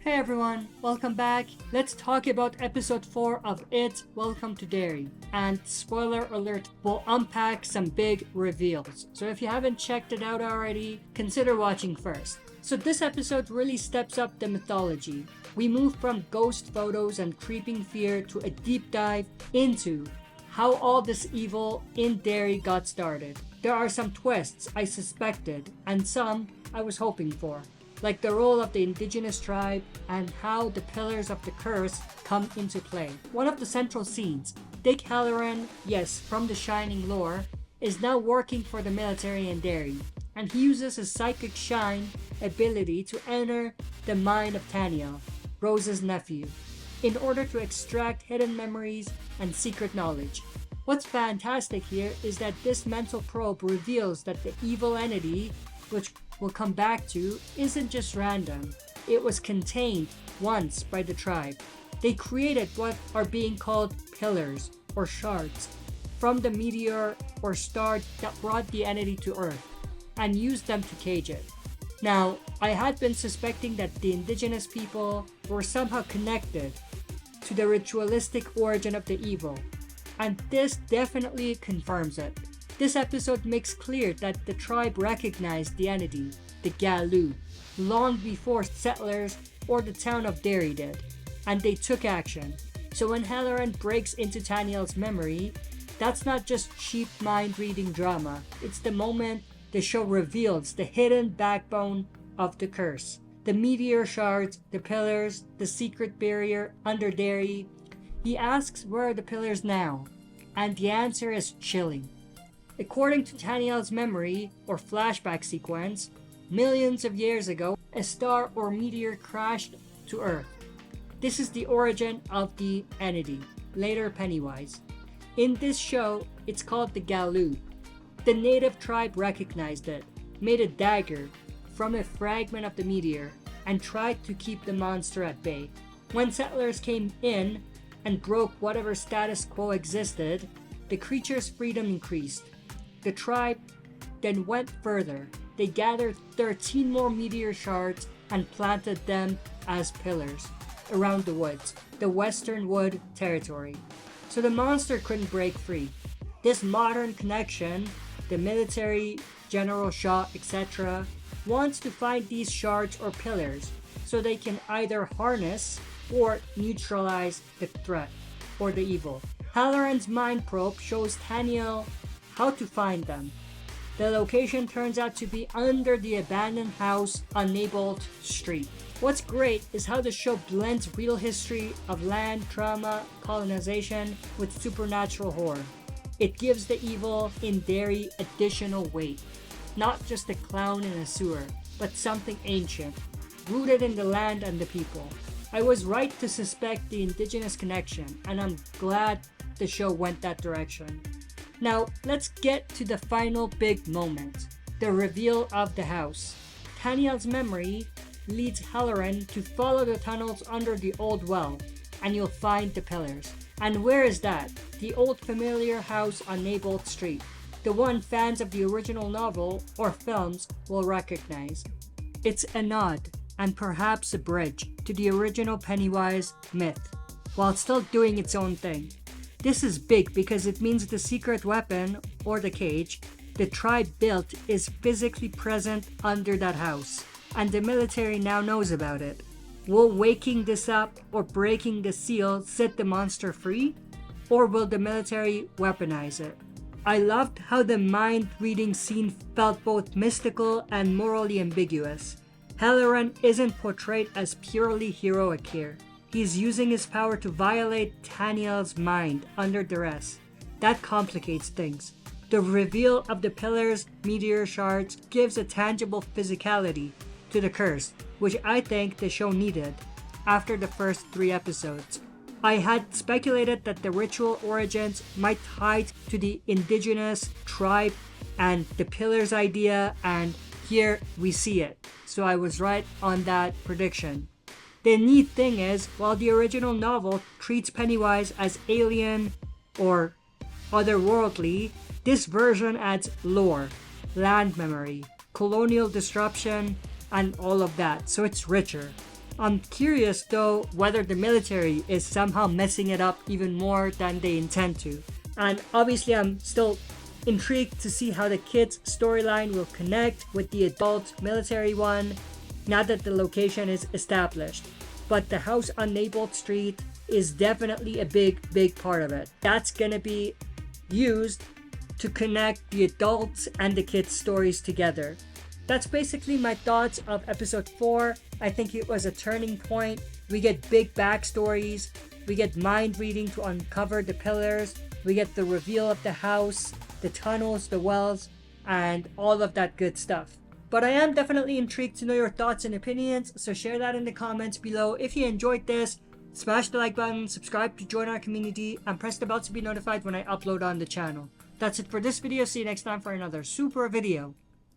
Hey everyone, welcome back. Let's talk about episode 4 of It, Welcome to Derry. And spoiler alert, we'll unpack some big reveals. So if you haven't checked it out already, consider watching first. So this episode really steps up the mythology. We move from ghost photos and creeping fear to a deep dive into how all this evil in Derry got started. There are some twists I suspected and some I was hoping for, like the role of the Indigenous tribe and how the pillars of the curse come into play. One of the central scenes, Dick Hallorann, yes, from the Shining lore, is now working for the military in Derry, and he uses his psychic shine ability to enter the mind of Taniel, Rose's nephew, in order to extract hidden memories and secret knowledge. What's fantastic here is that this mental probe reveals that the evil entity, which we'll come back to, isn't just random. It was contained once by the tribe. They created what are being called pillars or shards from the meteor or star that brought the entity to Earth and used them to cage it. Now, I had been suspecting that the Indigenous people were somehow connected to the ritualistic origin of the evil, and this definitely confirms it. This episode makes clear that the tribe recognized the entity, the Galloo, long before settlers or the town of Derry did, and they took action. So when Hallorann breaks into Taniel's memory, that's not just cheap mind-reading drama, it's the moment the show reveals the hidden backbone of the curse. The meteor shards, the pillars, the secret barrier under Derry. He asks where are the pillars now, and the answer is chilling. According to Taniel's memory or flashback sequence, millions of years ago, a star or meteor crashed to Earth. This is the origin of the entity, later Pennywise. In this show, it's called the Galloo. The native tribe recognized it, made a dagger from a fragment of the meteor, and tried to keep the monster at bay. When settlers came in and broke whatever status quo existed, the creature's freedom increased. The tribe then went further. They gathered 13 more meteor shards and planted them as pillars around the woods, the Western Wood territory. So the monster couldn't break free. This modern connection, the military, General Shaw, etc., wants to find these shards or pillars so they can either harness or neutralize the threat or the evil. Hallorann's mind probe shows Taniel how to find them. The location turns out to be under the abandoned house on Neibolt Street. What's great is how the show blends real history of land, trauma, colonization with supernatural horror. It gives the evil in Derry additional weight. Not just a clown in a sewer, but something ancient, rooted in the land and the people. I was right to suspect the Indigenous connection, and I'm glad the show went that direction. Now, let's get to the final big moment, the reveal of the house. Taniel's memory leads Hallorann to follow the tunnels under the old well, and you'll find the pillars. And where is that? The old familiar house on Neibolt Street, the one fans of the original novel or films will recognize. It's a nod, and perhaps a bridge, to the original Pennywise myth, while still doing its own thing. This is big because it means the secret weapon, or the cage, the tribe built is physically present under that house, and the military now knows about it. Will waking this up or breaking the seal set the monster free? Or will the military weaponize it? I loved how the mind-reading scene felt both mystical and morally ambiguous. Hallorann isn't portrayed as purely heroic here. He's using his power to violate Taniel's mind under duress. That complicates things. The reveal of the pillars, meteor shards, gives a tangible physicality to the curse, which I think the show needed after the first 3 episodes. I had speculated that the ritual origins might tie to the Indigenous tribe and the pillars idea, and here we see it. So I was right on that prediction. The neat thing is, while the original novel treats Pennywise as alien or otherworldly, this version adds lore, land memory, colonial disruption, and all of that, so it's richer. I'm curious though whether the military is somehow messing it up even more than they intend to. And obviously I'm still intrigued to see how the kids' storyline will connect with the adult military one now that the location is established. But the house on Neibolt Street is definitely a big part of it. That's gonna be used to connect the adults and the kids' stories together. That's basically my thoughts of episode 4. I think it was a turning point. We get big backstories, we get mind reading to uncover the pillars, we get the reveal of the house, the tunnels, the wells, and all of that good stuff. But I am definitely intrigued to know your thoughts and opinions, so share that in the comments below. If you enjoyed this, smash the like button, subscribe to join our community, and press the bell to be notified when I upload on the channel. That's it for this video. See you next time for another super video.